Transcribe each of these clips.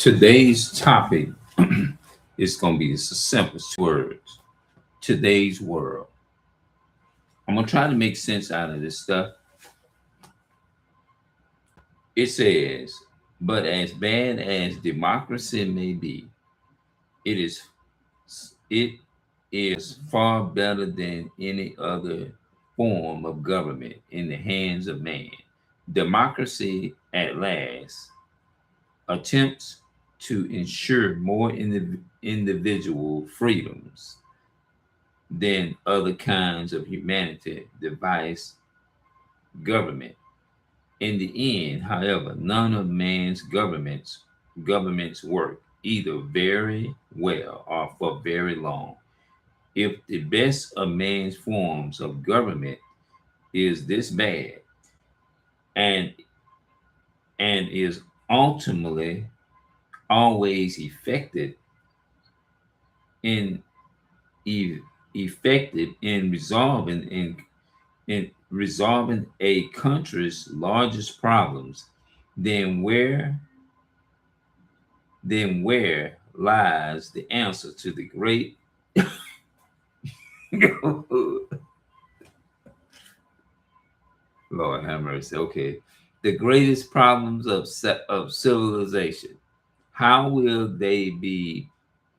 Today's topic is going to be just a simple words. Today's world. I'm going to try to make sense out of this stuff. It says, but as bad as democracy may be, it is it is far better than any other form of government in the hands of man. Democracy at last attempts to ensure more individual freedoms than other kinds of humanity devise government. In the end, however, none of man's governments work either very well or for very long. If the best of man's forms of government is this bad and is ultimately always in e- effective in resolving a country's largest problems, then where lies the answer to the great Lord have mercy. Okay, the greatest problems of civilization. How will they be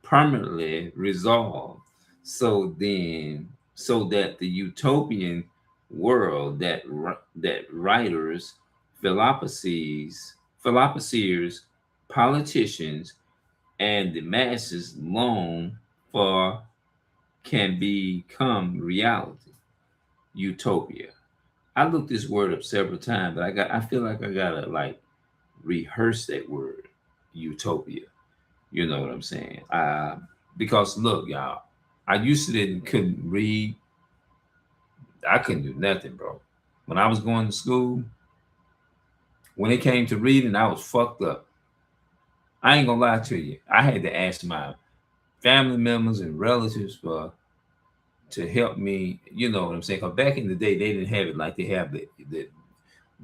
permanently resolved? So that the utopian world that writers, philosophers, politicians, and the masses long for can become reality. Utopia. I looked this word up several times, but I feel like I gotta like rehearse that word, utopia. You know what I'm saying? Because look, y'all, I used to didn't couldn't read. I couldn't do nothing, bro. When I was going to school, when it came to reading, I was fucked up. I ain't gonna lie to you. I had to ask my family members and relatives for to help me. You know what I'm saying? Because back in the day, they didn't have it like they have the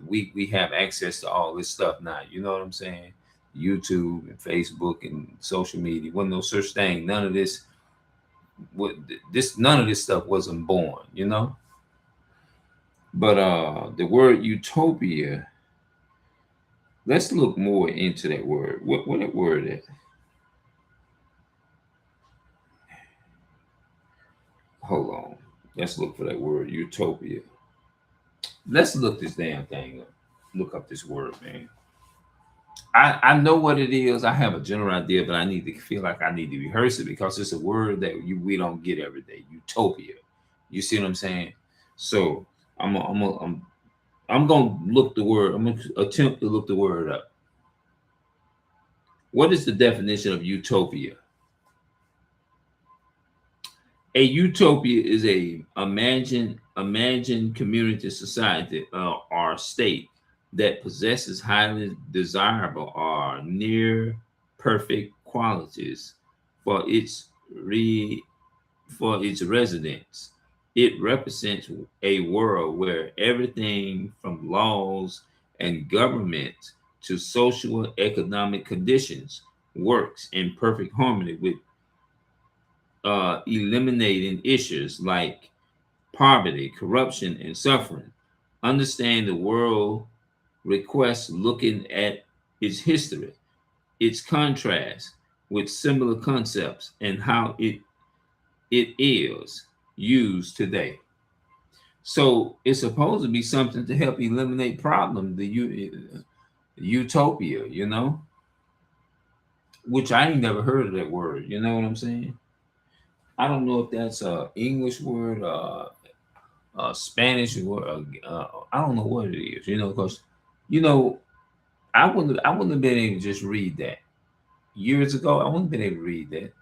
we have access to all this stuff now. You know what I'm saying? YouTube and Facebook and social media. Wasn't no such thing. None of this. None of this stuff wasn't born. You know. But the word utopia. Let's look more into that word. What that word is? Hold on. Let's look for that word utopia. Let's look this damn thing up. Look up this word, man. I know what it is. I have a general idea, but I need to feel like I need to rehearse it because it's a word that we don't get every day. Utopia. You see what I'm saying? So I'm gonna look the word. I'm gonna attempt to look the word up. What is the definition of utopia? A utopia is a imagined community, society, or state that possesses highly desirable or near perfect qualities for re for its residents. It represents a world where everything from laws and government to social economic conditions works in perfect harmony with eliminating issues like poverty, corruption, and suffering. Understand the world requests looking at its history, its contrast with similar concepts, and how it is used today. So it's supposed to be something to help eliminate problems, utopia, which I ain't never heard of that word. You know what I'm saying? I don't know if that's a English word, Spanish word. I don't know what it is. Because you know I wouldn't have been able to just read that years ago. I wouldn't have been able to read that.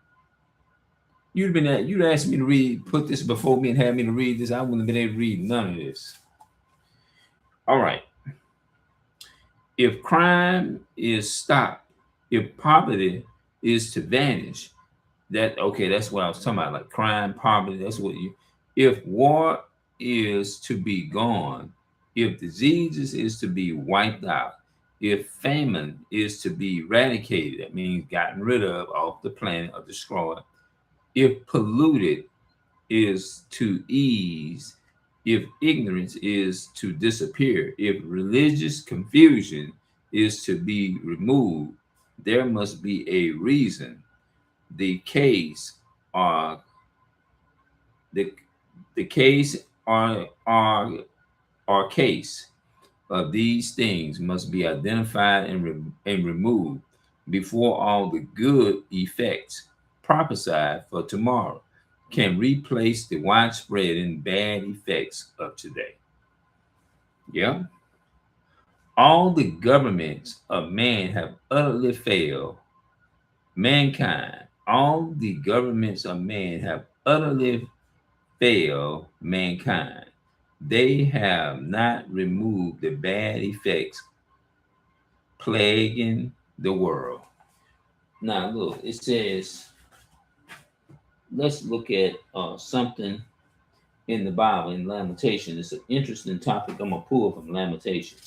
You'd asked me to put this before me and have me to read this. I wouldn't have been able to read none of this. All right. If crime is stopped, if poverty is to vanish, that's what I was talking about. Like crime, poverty. That's what you. If war is to be gone, if diseases is to be wiped out, If famine is to be eradicated, that means gotten rid of off the planet or destroyed. If polluted is to ease, if ignorance is to disappear, if religious confusion is to be removed, there must be a reason. The case are the the case are case of these things must be identified and removed before all the good effects prophesied for tomorrow can replace the widespread and bad effects of today. Yeah. All the governments of man have utterly failed mankind. All the governments of man have utterly failed mankind. They have not removed the bad effects plaguing the world. Now, look, it says, let's look at something in the Bible in Lamentation. It's an interesting topic. I'm going to pull from Lamentation.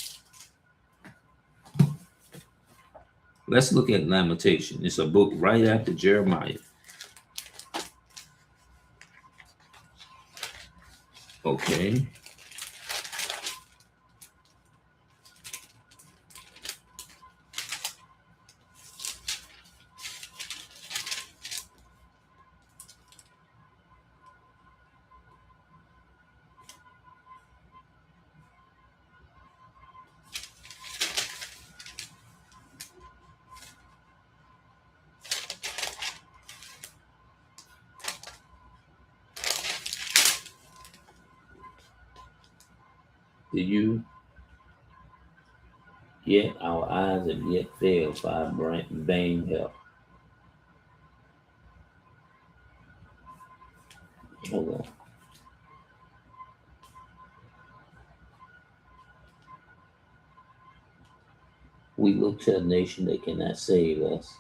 Let's look at Lamentation. It's a book right after Jeremiah. Okay. Did you yet our eyes have yet failed for our vain help? Hold on. We look to a nation that cannot save us.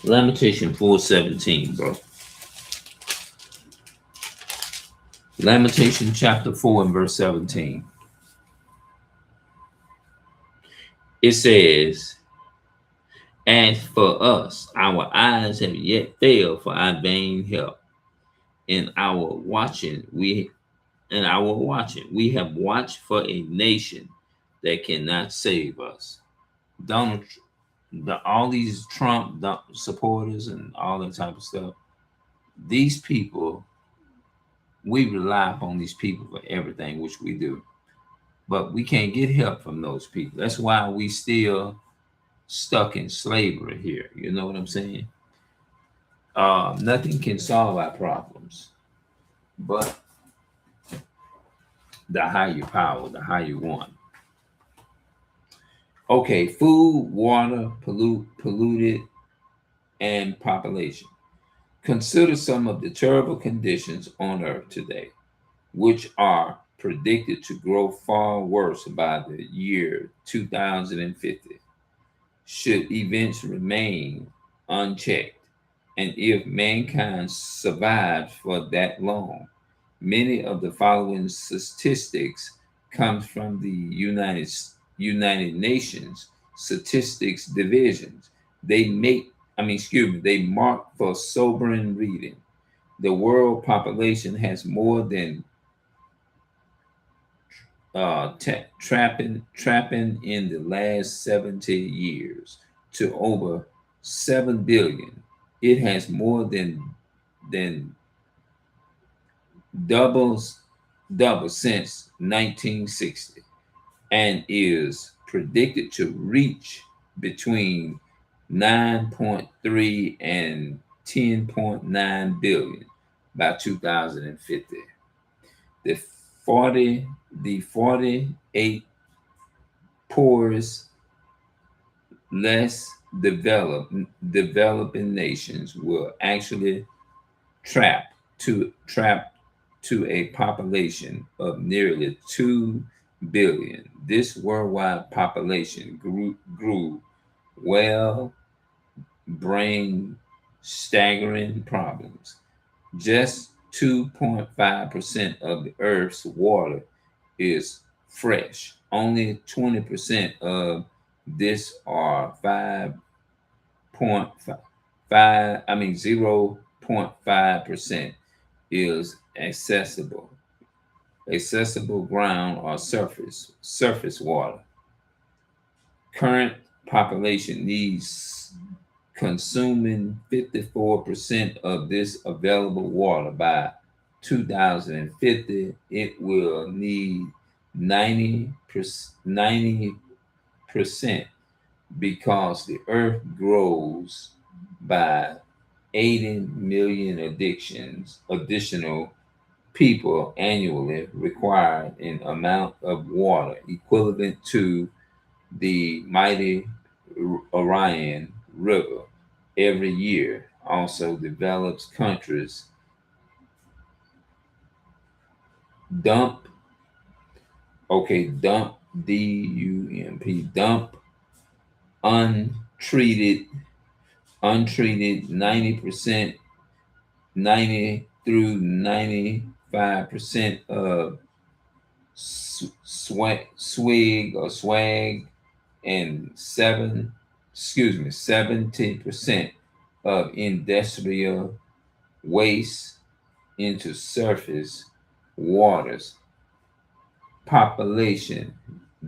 Lamentation 4:17, bro. Lamentation chapter 4 and verse 17. It says, as for us, our eyes have yet failed for our vain help. In our watching, we have watched for a nation that cannot save us. Donald, all these Trump supporters and all that type of stuff. These people, we rely upon these people for everything, which we do, but we can't get help from those people. That's why we still stuck in slavery here. You know what I'm saying? Nothing can solve our problems, but the higher power, the higher one. Okay, food, water, polluted, and population. Consider some of the terrible conditions on Earth today, which are predicted to grow far worse by the year 2050. Should events remain unchecked, and if mankind survives for that long, many of the following statistics come from the United Nations Statistics Divisions. They mark for sobering reading. The world population has more than trapping in the last 70 years to over 7 billion. It has more than doubles double since 1960 and is predicted to reach between 9.3 and 10.9 billion by 2050. The 48 poorest, less developing nations will actually trap trap to a population of nearly 2 billion. This worldwide population grew well, bring staggering problems. Just 2.5% of the Earth's water is fresh. only 20% of this are 5.5, 0.5% is accessible ground or surface water. Current population needs consuming 54% of this available water. By 2050, it will need 90% because the earth grows by 80 million additional people annually, required an amount of water equivalent to the mighty Orion River every year. Also, developed countries dump, dump, dump untreated 90%, 90 through 95% of swag and 70% of industrial waste into surface waters. Population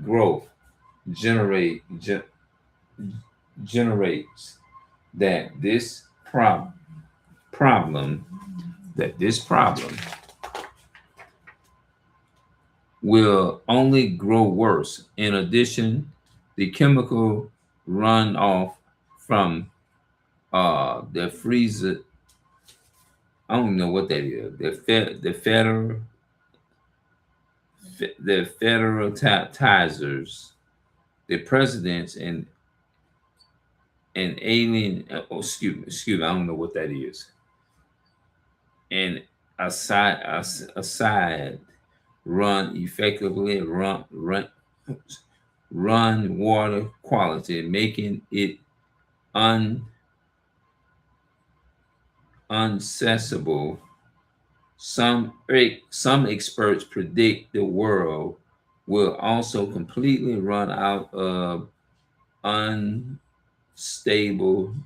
growth generates that this problem will only grow worse. In addition, the chemical runoff from the freezer, I don't know what that is. The federalizers, the presidents, and alien. Excuse me. I don't know what that is. And aside, run effectively, run water quality, making it unaccessible. Some experts predict the world will also completely run out of unstable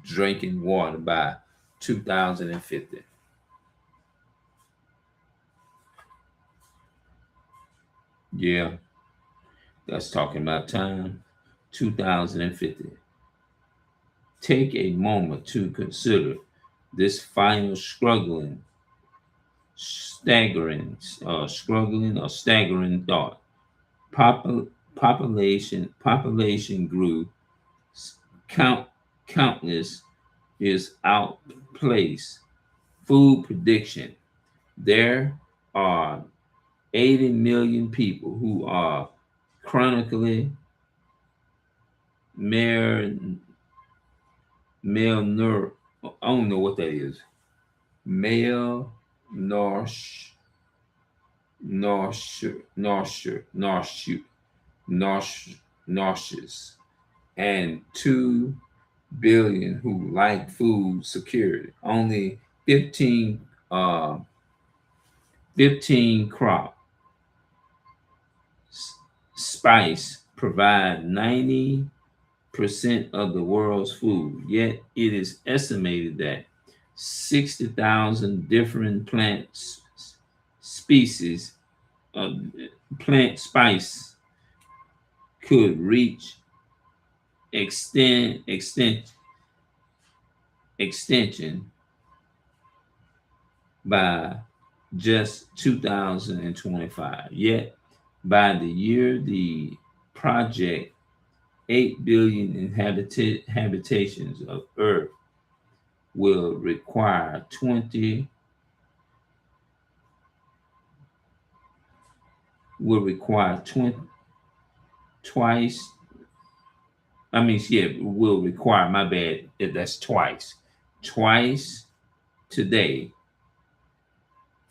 drinking water by 2050. Yeah, that's talking about time. 2050. Take a moment to consider this final staggering thought. Population grew. Count Countless is outplaced food prediction. There are 80 million people who are chronically malnourished. I don't know what that is. Malnourished, nourished, nauseous, and 2 billion who lack food security. Only 15 crop spice provide 90% of the world's food. Yet it is estimated that 60,000 different species of plant spice could reach extension by just 2025. Yet by the year the project 8 billion habitations of Earth will require 20 twice. Will require, my bad, that's twice today.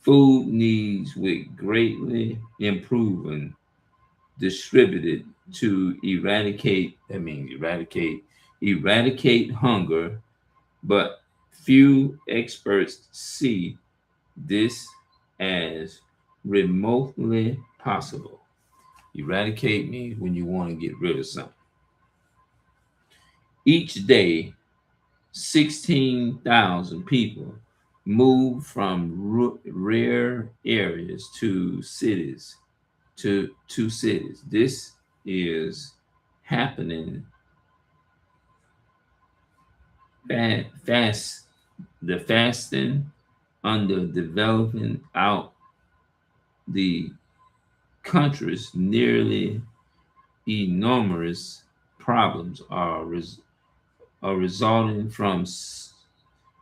Food needs with greatly improving distributed to eradicate hunger, but few experts see this as remotely possible. Eradicate means when you want to get rid of something. Each day, 16,000 people move from rare areas to cities, to cities. This is happening fast. The fasting under developing out the countries nearly enormous problems are resulting from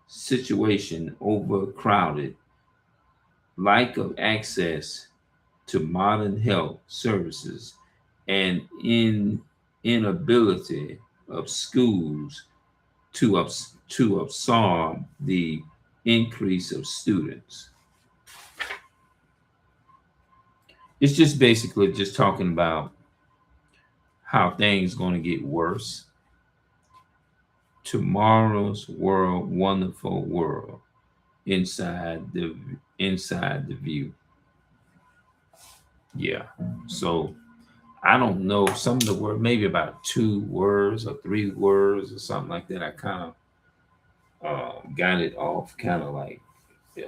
situation overcrowded, lack of access to modern health services, and inability of schools to absorb the increase of students. It's just basically just talking about how things going to get worse. Tomorrow's world, wonderful world, inside the view. Yeah. So I don't know some of the word, maybe about 2 words or 3 words or something like that. I kind of got it off, kind of like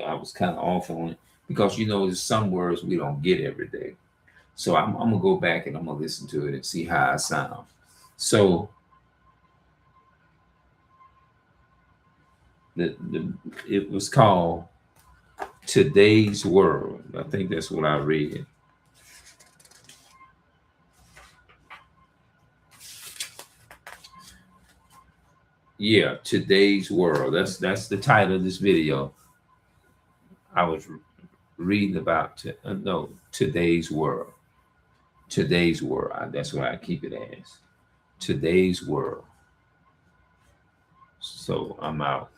I was kind of off on it because there's some words we don't get every day. So I'm gonna go back and I'm gonna listen to it and see how I sound. So it was called Today's World. I think that's what I read. Yeah, Today's World. That's the title of this video. I was reading about no, Today's World. Today's World. That's what I keep it as. Today's World. So I'm out.